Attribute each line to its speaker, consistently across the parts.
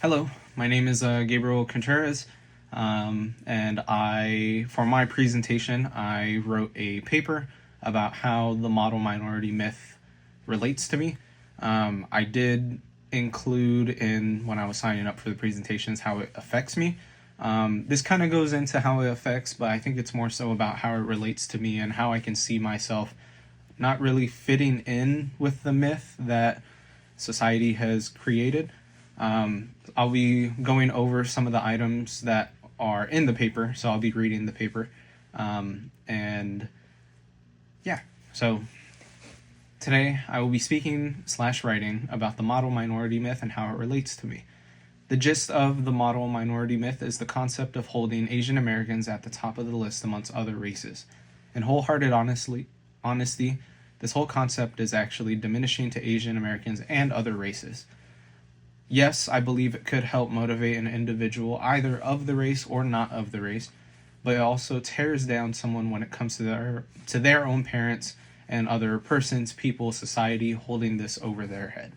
Speaker 1: Hello, my name is Gabriel Contreras, and for my presentation, I wrote a paper about how the model minority myth relates to me. I did include when I was signing up for the presentations, how it affects me. This kind of goes into how it affects, but I think it's more so about how it relates to me and how I can see myself not really fitting in with the myth that society has created. I'll be going over some of the items that are in the paper, so I'll be reading the paper. And yeah, so today I will be speaking/writing about the model minority myth and how it relates to me. The gist of the model minority myth is the concept of holding Asian Americans at the top of the list amongst other races. In wholehearted honesty, this whole concept is actually diminishing to Asian Americans and other races. Yes, I believe it could help motivate an individual either of the race or not of the race, but it also tears down someone when it comes to their own parents and other persons, people, society holding this over their head.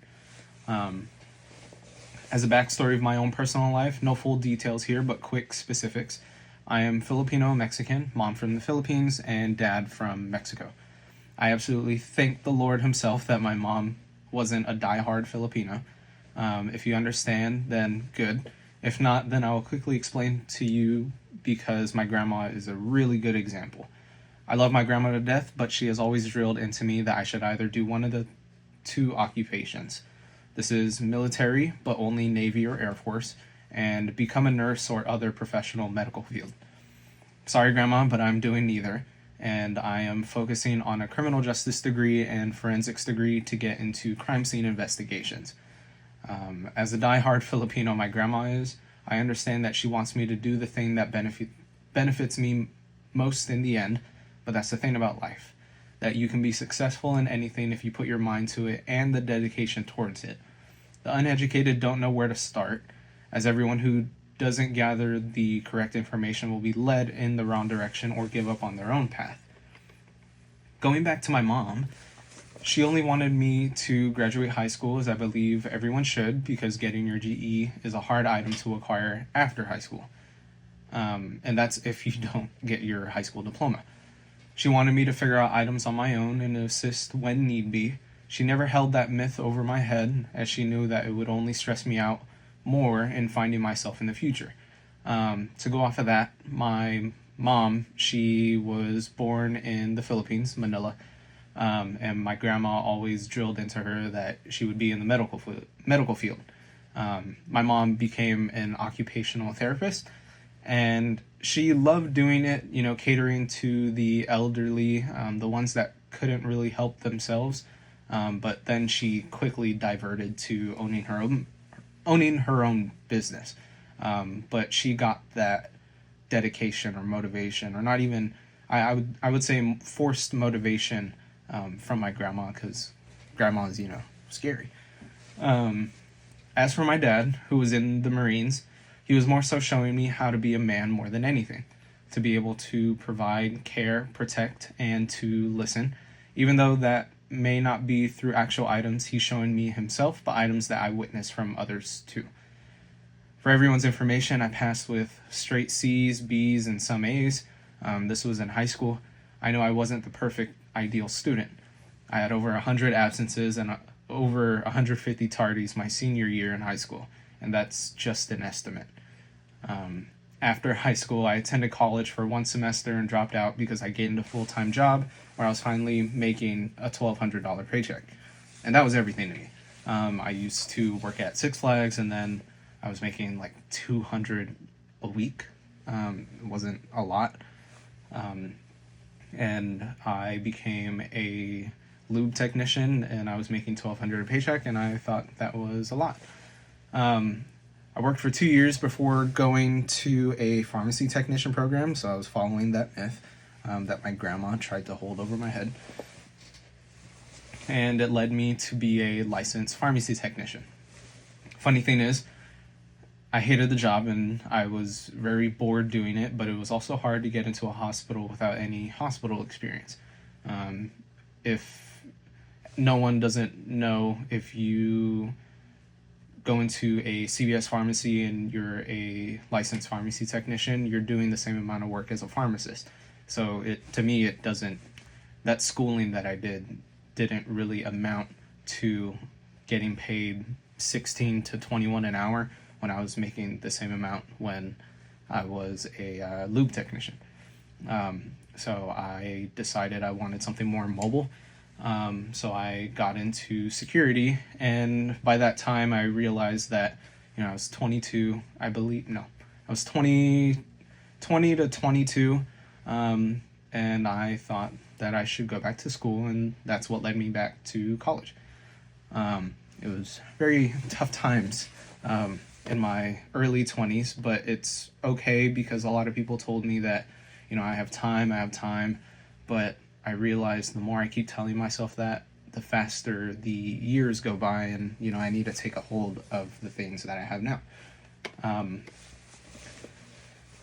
Speaker 1: As a backstory of my own personal life, no full details here, but quick specifics. I am Filipino-Mexican, mom from the Philippines, and dad from Mexico. I absolutely thank the Lord himself that my mom wasn't a diehard Filipino. If you understand, then good. If not, then I will quickly explain to you because my grandma is a really good example. I love my grandma to death, but she has always drilled into me that I should either do one of the two occupations. This is military, but only Navy or Air Force, and become a nurse or other professional medical field. Sorry, Grandma, but I'm doing neither, and I am focusing on a criminal justice degree and forensics degree to get into crime scene investigations. As a diehard Filipino my grandma is, I understand that she wants me to do the thing that benefits me most in the end, but that's the thing about life, that you can be successful in anything if you put your mind to it and the dedication towards it. The uneducated don't know where to start, as everyone who doesn't gather the correct information will be led in the wrong direction or give up on their own path. Going back to my mom, she only wanted me to graduate high school, as I believe everyone should, because getting your GE is a hard item to acquire after high school. And that's if you don't get your high school diploma. She wanted me to figure out items on my own and to assist when need be. She never held that myth over my head, as she knew that it would only stress me out more in finding myself in the future. To go off of that, my mom, she was born in the Philippines, Manila, and my grandma always drilled into her that she would be in the medical field. My mom became an occupational therapist, and she loved doing it, catering to the elderly, the ones that couldn't really help themselves. But then she quickly diverted to owning her own business. But she got that dedication or motivation, or not even, I would say forced motivation, from my grandma, because grandma is, scary. As for my dad, who was in the Marines, he was more so showing me how to be a man more than anything, to be able to provide, care, protect, and to listen, even though that may not be through actual items he's showing me himself, but items that I witnessed from others too. For everyone's information, I passed with straight C's, B's, and some A's. This was in high school. I know I wasn't the perfect ideal student. I had over 100 absences and over 150 tardies my senior year in high school, and that's just an estimate. After high school, I attended college for one semester and dropped out because I gained a full-time job where I was finally making a $1,200 paycheck. And that was everything to me. I used to work at Six Flags, and then I was making like $200 a week. It wasn't a lot. And I became a lube technician, and I was making $1,200 a paycheck, and I thought that was a lot. I worked for 2 years before going to a pharmacy technician program, so I was following that myth that my grandma tried to hold over my head. And it led me to be a licensed pharmacy technician. Funny thing is, I hated the job and I was very bored doing it, but it was also hard to get into a hospital without any hospital experience. If no one doesn't know, if you go into a CVS pharmacy and you're a licensed pharmacy technician, you're doing the same amount of work as a pharmacist. So to me, it doesn't, that schooling that I didn't really amount to getting paid 16 to 21 an hour when I was making the same amount when I was a lube technician. So I decided I wanted something more mobile. So I got into security, and by that time I realized that, I was 22, I believe, no, I was 20 to 22, and I thought that I should go back to school, and that's what led me back to college. It was very tough times in my early 20s, but it's okay because a lot of people told me that, I have time, but I realized the more I keep telling myself that, the faster the years go by, and, I need to take a hold of the things that I have now.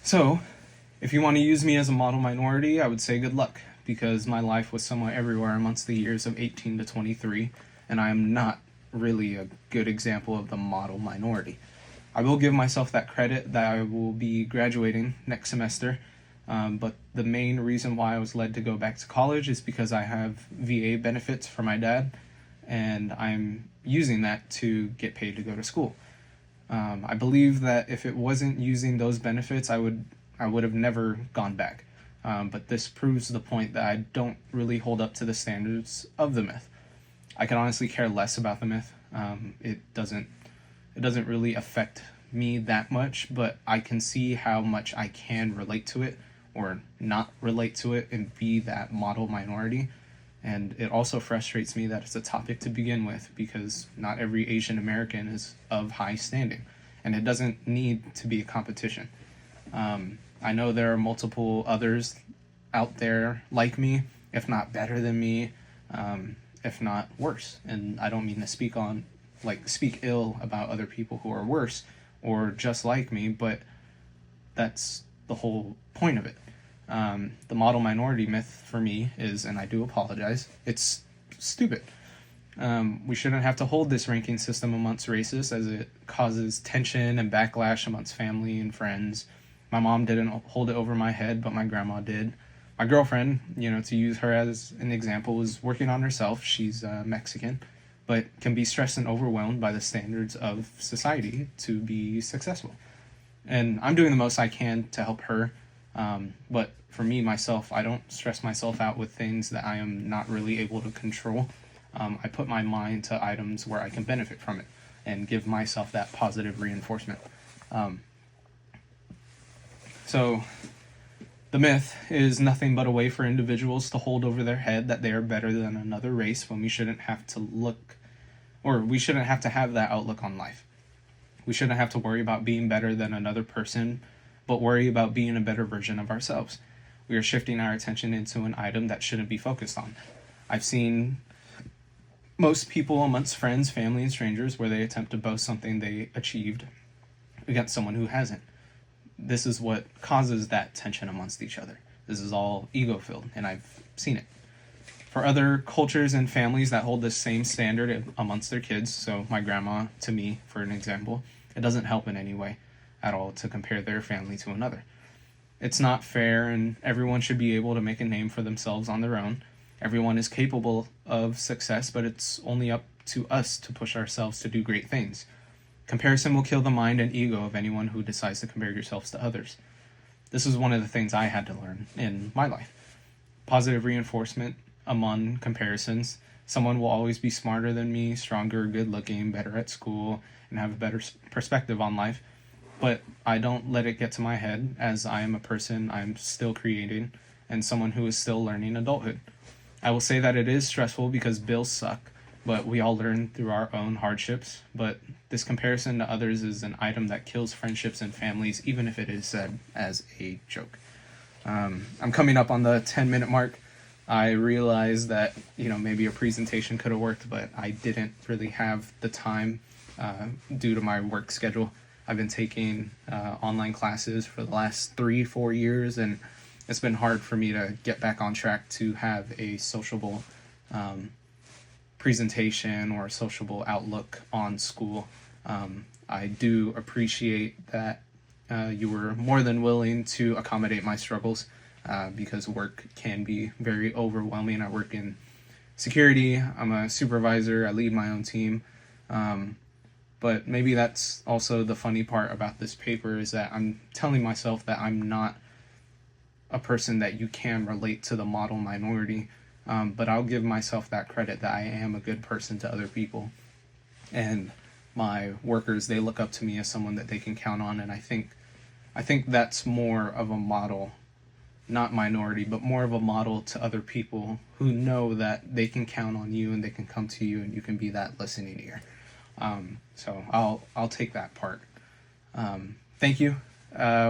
Speaker 1: So, if you want to use me as a model minority, I would say good luck, because my life was somewhat everywhere amongst the years of 18 to 23, and I am not really a good example of the model minority. I will give myself that credit that I will be graduating next semester, but the main reason why I was led to go back to college is because I have VA benefits for my dad, and I'm using that to get paid to go to school. I believe that if it wasn't using those benefits, I would have never gone back. But this proves the point that I don't really hold up to the standards of the myth. I can honestly care less about the myth. It doesn't really affect me that much, but I can see how much I can relate to it or not relate to it and be that model minority. And it also frustrates me that it's a topic to begin with, because not every Asian American is of high standing, and it doesn't need to be a competition. I know there are multiple others out there like me, if not better than me, if not worse. And I don't mean to speak ill about other people who are worse or just like me, but that's the whole point of it. The model minority myth for me is, and I do apologize, it's stupid. We shouldn't have to hold this ranking system amongst races, as it causes tension and backlash amongst family and friends. My mom didn't hold it over my head, but my grandma did. My girlfriend, to use her as an example, is working on herself. She's Mexican, but can be stressed and overwhelmed by the standards of society to be successful. And I'm doing the most I can to help her. But for me, myself, I don't stress myself out with things that I am not really able to control. I put my mind to items where I can benefit from it and give myself that positive reinforcement. So the myth is nothing but a way for individuals to hold over their head that they are better than another race, when we shouldn't have to have that outlook on life. We shouldn't have to worry about being better than another person, but worry about being a better version of ourselves. We are shifting our attention into an item that shouldn't be focused on. I've seen most people amongst friends, family, and strangers where they attempt to boast something they achieved against someone who hasn't. This is what causes that tension amongst each other. This is all ego-filled, and I've seen it. For other cultures and families that hold this same standard amongst their kids, so my grandma to me, for an example, it doesn't help in any way at all to compare their family to another. It's not fair, and everyone should be able to make a name for themselves on their own. Everyone is capable of success, but it's only up to us to push ourselves to do great things. Comparison will kill the mind and ego of anyone who decides to compare yourselves to others. This is one of the things I had to learn in my life. Positive reinforcement among comparisons. Someone will always be smarter than me, stronger, good-looking, better at school, and have a better perspective on life. But I don't let it get to my head, as I am a person I'm still creating and someone who is still learning adulthood. I will say that it is stressful because bills suck, but we all learn through our own hardships. But this comparison to others is an item that kills friendships and families, even if it is said as a joke. I'm coming up on the 10-minute mark. I realized that, maybe a presentation could have worked, but I didn't really have the time due to my work schedule. I've been taking online classes for the last 3-4 years, and it's been hard for me to get back on track to have a sociable presentation or a sociable outlook on school. I do appreciate that you were more than willing to accommodate my struggles, because work can be very overwhelming. I work in security. I'm a supervisor. I lead my own team. But maybe that's also the funny part about this paper, is that I'm telling myself that I'm not a person that you can relate to the model minority. But I'll give myself that credit that I am a good person to other people. And my workers, they look up to me as someone that they can count on. And I think that's more of a model, not minority, but more of a model to other people who know that they can count on you and they can come to you and you can be that listening ear. So I'll take that part. Thank you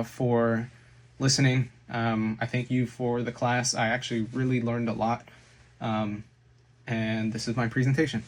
Speaker 1: for listening. I thank you for the class. I actually really learned a lot. And this is my presentation.